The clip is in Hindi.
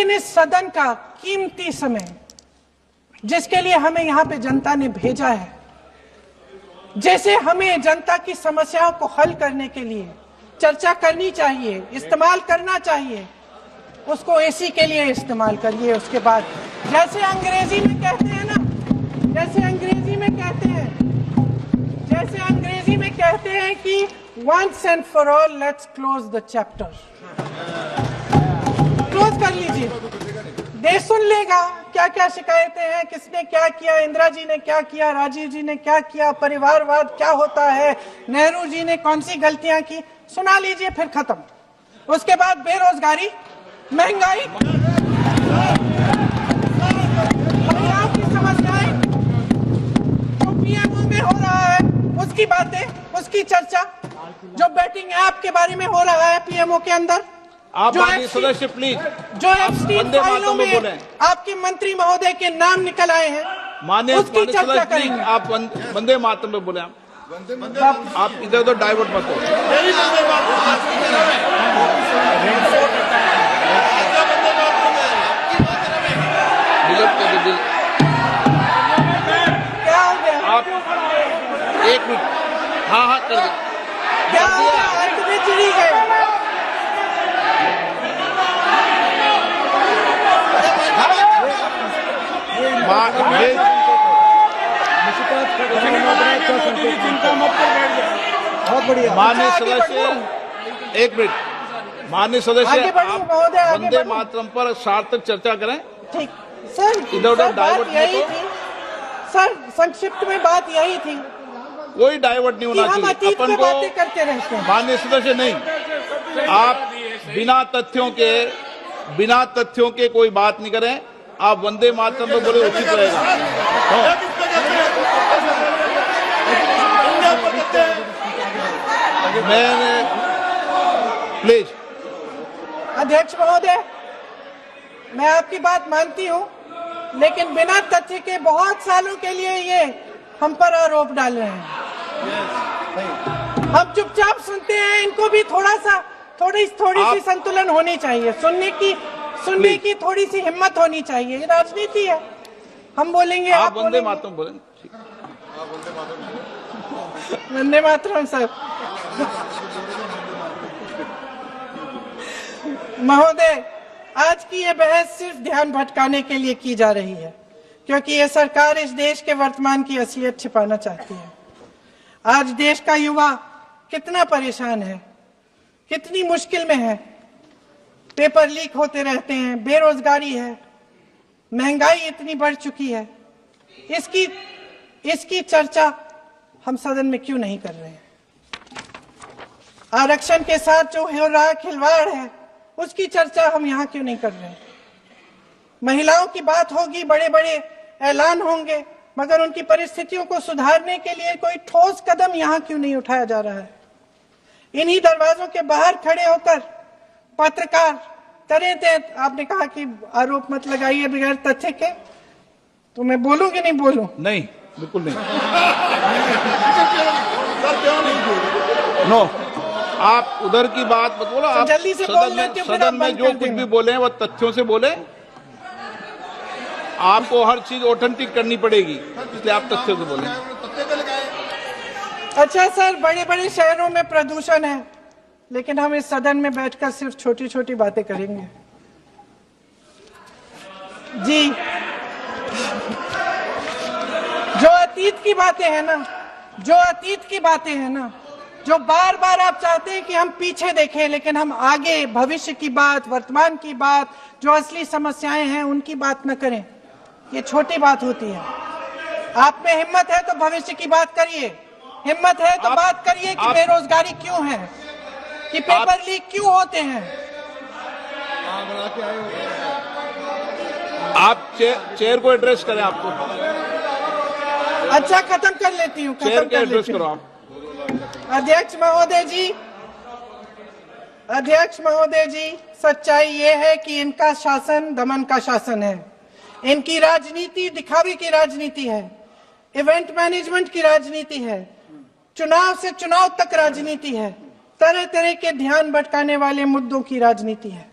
लेकिन इस सदन का कीमती समय, जिसके लिए हमें यहाँ पे जनता ने भेजा है, जैसे हमें जनता की समस्याओं को हल करने के लिए चर्चा करनी चाहिए, इस्तेमाल करना चाहिए, उसको एसी के लिए इस्तेमाल करिए। उसके बाद जैसे अंग्रेजी में कहते हैं ना, जैसे अंग्रेजी में कहते हैं कि once and for all let's close the chapter, close कर लीजिए। देश सुन लेगा क्या क्या शिकायतें हैं, किसने क्या किया, इंदिरा जी ने क्या किया, राजीव जी ने क्या किया, परिवारवाद क्या होता है, नेहरू जी ने कौन सी गलतियां की, सुना लीजिए, फिर खत्म। उसके बाद बेरोजगारी, महंगाई, महिलाओं की समस्याएं, जो पीएमओ में हो रहा है उसकी बातें, उसकी चर्चा, जो बैटिंग ऐप के बारे में हो रहा है पीएमओ के अंदर, आप सदस्य प्लीज, जो एप्स्टीन फाइलों में आपके मंत्री महोदय के नाम निकल आए हैं, माननीय उसकी चर्चा करेंगे। आप वंदे मातरम में बोले, आप इधर उधर डाइवर्ट मत हो। क्या हो गया? आप एक मिनट, हाँ कर दो। क्या हो गया? अंत में चिड़ी गए। बहुत बढ़िया। माननीय सदस्य, एक मिनट, माननीय सदस्य, आप वंदे मातरम पर सार्थक चर्चा करें। ठीक सर, इधर उधर डाइवर्ट यही थी सर, संक्षिप्त में बात यही थी, कोई डाइवर्ट नहीं होना चाहिए। अपन को बातें करते रहते हैं। माननीय सदस्य नहीं, आप बिना तथ्यों के कोई बात नहीं करें। आप वंदे मातरम तो बोले उचित रहेगा। मैं प्लीज। अध्यक्ष महोदय, मैं आपकी बात मानती हूं, लेकिन बिना तथ्य के बहुत सालों के लिए ये हम पर आरोप डाल रहे हैं। हम चुपचाप सुनते हैं, इनको भी थोड़ी सी संतुलन होनी चाहिए, सुनने की थोड़ी सी हिम्मत होनी चाहिए। ये राजनीति है, हम बोलेंगे, आप वंदे मातरम बोलें। वंदे मातरम सर। महोदय, आज की ये बहस सिर्फ ध्यान भटकाने के लिए की जा रही है, क्योंकि ये सरकार इस देश के वर्तमान की असलियत छिपाना चाहती है। आज देश का युवा कितना परेशान है, कितनी मुश्किल में है, पेपर लीक होते रहते हैं, बेरोजगारी है, महंगाई इतनी बढ़ चुकी है। इसकी चर्चा हम सदन में क्यों नहीं कर रहे हैं? आरक्षण के साथ जो हो रहा खिलवाड़ है, उसकी चर्चा हम यहाँ क्यों नहीं कर रहे हैं? महिलाओं की बात होगी, बड़े बड़े ऐलान होंगे, मगर उनकी परिस्थितियों को सुधारने के लिए कोई ठोस कदम यहाँ क्यों नहीं उठाया जा रहा है? इन्हीं दरवाजों के बाहर खड़े होकर पत्रकार तरह आपने कहा कि आरोप मत लगाइए बगैर तथ्य के, तो मैं बोलूं कि नहीं बोलूं? नहीं, बिल्कुल नहीं। नो, आप उधर की बात मत बोलो। आप जल्दी से सदन में जो कुछ भी बोले वो तथ्यों से बोले। आपको हर चीज ऑथेंटिक करनी पड़ेगी, इसलिए आप तथ्यों से बोले। अच्छा सर, बड़े बड़े शहरों में प्रदूषण है, लेकिन हम इस सदन में बैठकर सिर्फ छोटी छोटी बातें करेंगे। जी, जो अतीत की बातें हैं ना, जो बार बार आप चाहते हैं कि हम पीछे देखें, लेकिन हम आगे भविष्य की बात, वर्तमान की बात, जो असली समस्याएं हैं उनकी बात न करें, ये छोटी बात होती है। आप में हिम्मत है तो भविष्य की बात करिए, हिम्मत है तो बात करिए कि बेरोजगारी क्यों है, कि पेपर लीक क्यों होते हैं। आप चेयर को एड्रेस करें। आपको अच्छा, खत्म कर लेती हूँ, चेयर के एड्रेस करो आप। अध्यक्ष महोदय जी, सच्चाई ये है कि इनका शासन दमन का शासन है। इनकी राजनीति दिखावे की राजनीति है, इवेंट मैनेजमेंट की राजनीति है, चुनाव से चुनाव तक राजनीति है, तरह तरह के ध्यान भटकाने वाले मुद्दों की राजनीति है।